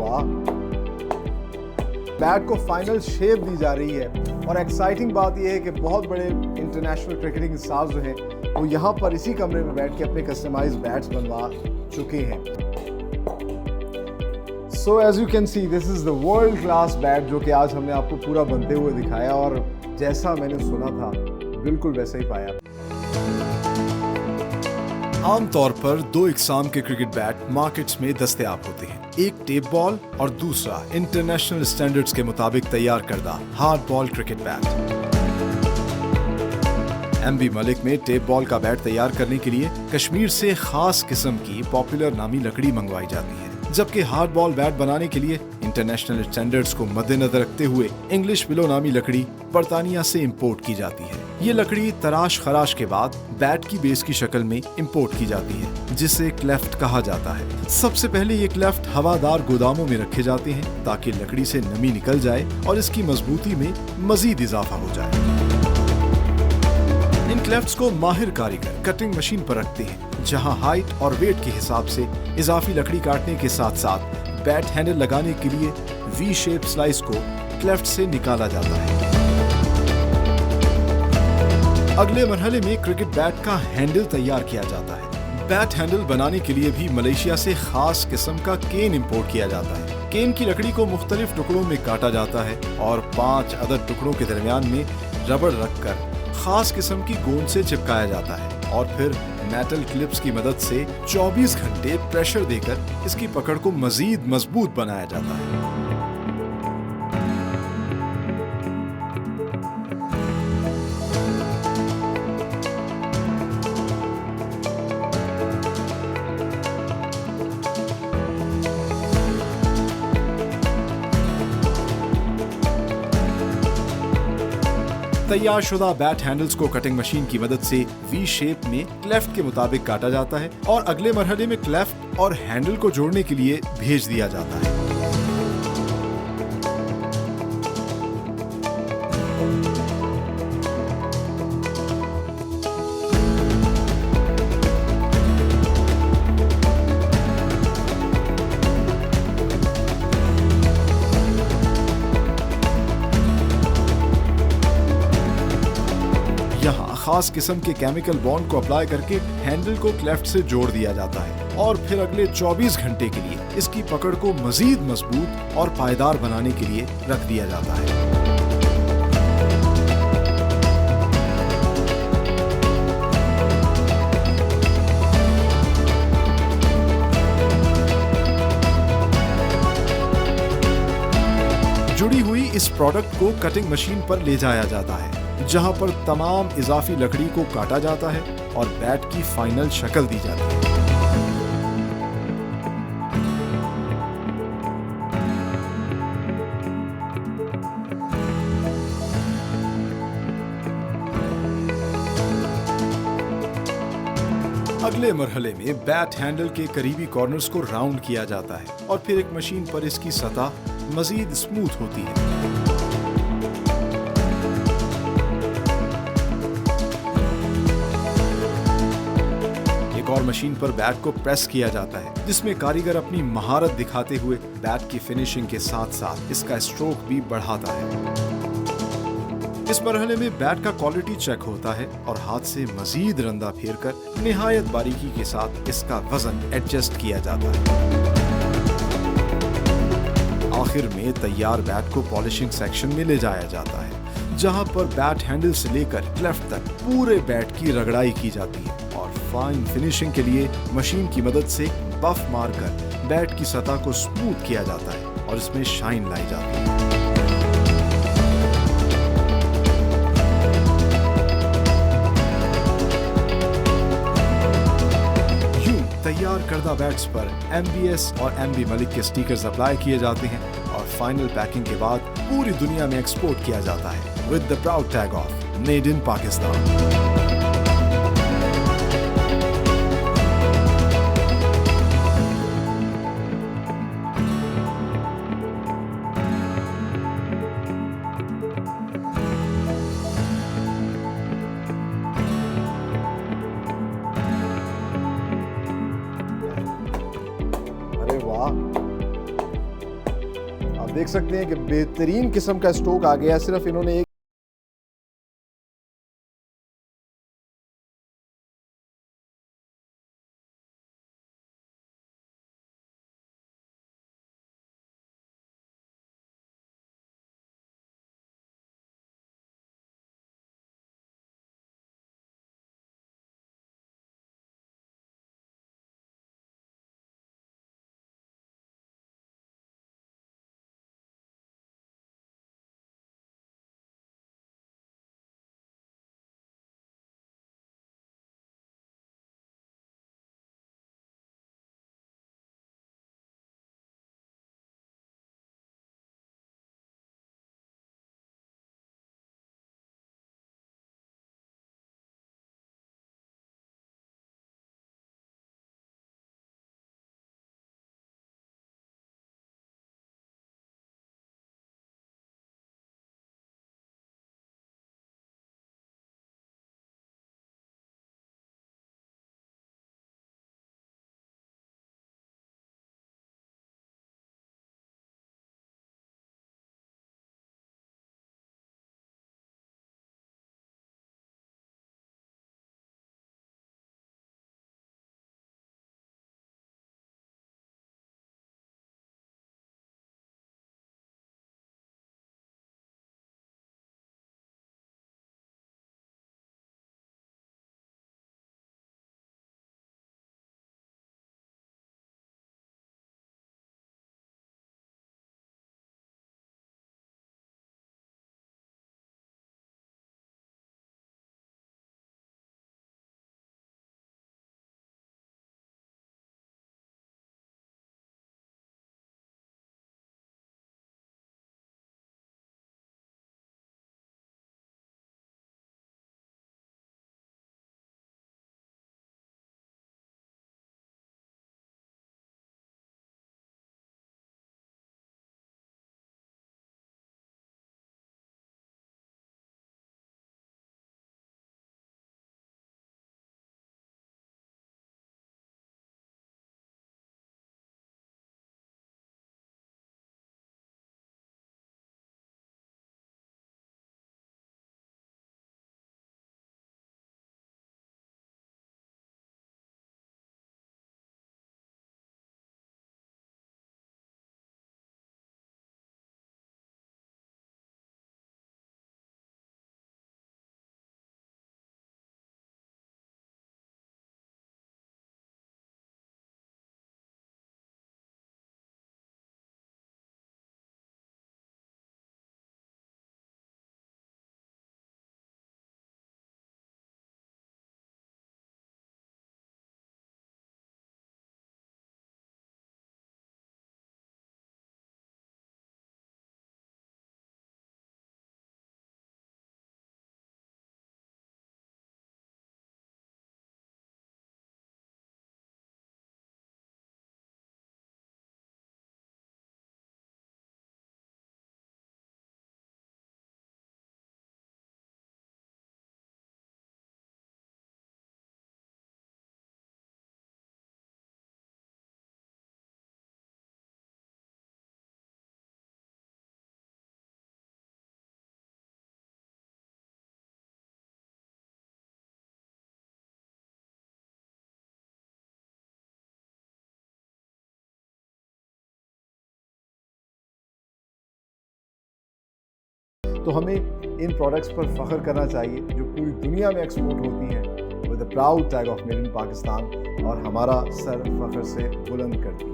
वाह, बैट को final shape दी जा रही है और एक्साइटिंग बात यह है कि बहुत बड़े इंटरनेशनल क्रिकेटिंग स्टार्स जो हैं वो यहाँ पर इसी कमरे में बैठ के अपने कस्टमाइज्ड बैट्स बनवा चुके हैं। So as you can see this is the world class bat जो कि आज हमने आपको पूरा बनते हुए दिखाया और जैसा मैंने सुना था बिल्कुल वैसा ही पाया। आमतौर पर दो इकसाम के क्रिकेट बैट मार्केट्स में दस्तयाब होते हैं, एक टेप बॉल और दूसरा इंटरनेशनल स्टैंडर्ड्स के मुताबिक तैयार करदा hard ball cricket bat. MB Malik में टेप बॉल का बैट तैयार करने के लिए कश्मीर से खास किस्म की पॉपुलर नामी लकड़ी मंगवाई जाती है, जबकि हार्ड बॉल बैट बनाने के लिए इंटरनेशनल स्टैंडर्ड्स को मद्देनजर रखते हुए इंग्लिश विलो नामी लकड़ी बरतानिया से इंपोर्ट की जाती है। ये लकड़ी तराश खराश के बाद बैट की बेस की शक्ल में इंपोर्ट की जाती है, जिसे क्लेफ्ट कहा जाता है। सबसे पहले ये क्लेफ्ट हवादार गोदामों में रखे जाते हैं ताकि लकड़ी से नमी निकल जाए और इसकी मजबूती में मजीद इजाफा हो जाए। इन क्लेफ्ट्स को माहिर कारीगर कटिंग मशीन पर रखते हैं, जहां हाइट और वेट के हिसाब से इजाफी लकड़ी काटने के साथ साथ बैट हैंडल लगाने के लिए वी शेप स्लाइस को क्लेफ्ट से निकाला जाता है। अगले मरहले में क्रिकेट बैट का हैंडल तैयार किया जाता है। बैट हैंडल बनाने के लिए भी मलेशिया से खास किस्म का केन इंपोर्ट किया जाता है। केन की लकड़ी को मुख्तलिफ टुकड़ों में काटा जाता है और 5 अदद टुकड़ों के दरमियान में रबड़ रखकर खास किस्म की गोंद से चिपकाया जाता है और फिर मेटल क्लिप्स की मदद से 24 घंटे प्रेशर देकर इसकी पकड़ को मजीद मजबूत बनाया जाता है। तैयार शुदा बैट हैंडल्स को कटिंग मशीन की मदद से वी शेप में क्लेफ्ट के मुताबिक काटा जाता है और अगले मरहले में क्लेफ्ट और हैंडल को जोड़ने के लिए भेज दिया जाता है। यहाँ खास किस्म के केमिकल बॉन्ड को अप्लाई करके हैंडल को क्लेफ्ट से जोड़ दिया जाता है और फिर अगले 24 घंटे के लिए इसकी पकड़ को मजीद मजबूत और पायदार बनाने के लिए रख दिया जाता है। जुड़ी हुई इस प्रोडक्ट को कटिंग मशीन पर ले जाया जाता है, जहां पर तमाम इजाफी लकड़ी को काटा जाता है और बैट की फाइनल शक्ल दी जाती है। अगले मरहले में बैट हैंडल के करीबी कॉर्नर्स को राउंड किया जाता है और फिर एक मशीन पर इसकी सतह मजीद स्मूथ होती है। और मशीन पर बैट को प्रेस किया जाता है, जिसमें कारीगर अपनी महारत दिखाते हुए बैट की फिनिशिंग के साथ साथ इसका स्ट्रोक भी बढ़ाता है। इस मरहले में बैट का क्वालिटी चेक होता है और हाथ से मजीद रंदा फेरकर निहायत बारीकी के साथ इसका वजन एडजस्ट किया जाता है। आखिर में तैयार बैट को पॉलिशिंग सेक्शन में ले जाया जाता है, जहां पर बैट हैंडल से लेकर क्लेफ्ट तक पूरे बैट की रगड़ाई की जाती है और फाइन फिनिशिंग के लिए मशीन की मदद से बफ मारकर बैट की सतह को स्मूथ किया जाता है और इसमें शाइन लाई जाती है। यूं तैयार करदा बैट्स पर MBS और MB मलिक के स्टिकर्स अप्लाई किए जाते हैं और फाइनल पैकिंग के बाद पूरी दुनिया में एक्सपोर्ट किया जाता है with the proud tag of made in Pakistan. देख सकते हैं कि बेहतरीन किस्म का स्टॉक आ गया, सिर्फ इन्होंने एक तो हमें इन प्रोडक्ट्स पर फख्र करना चाहिए जो पूरी दुनिया में एक्सपोर्ट होती हैं with the proud tag of made in Pakistan, और हमारा सर फख्र से बुलंद करती है।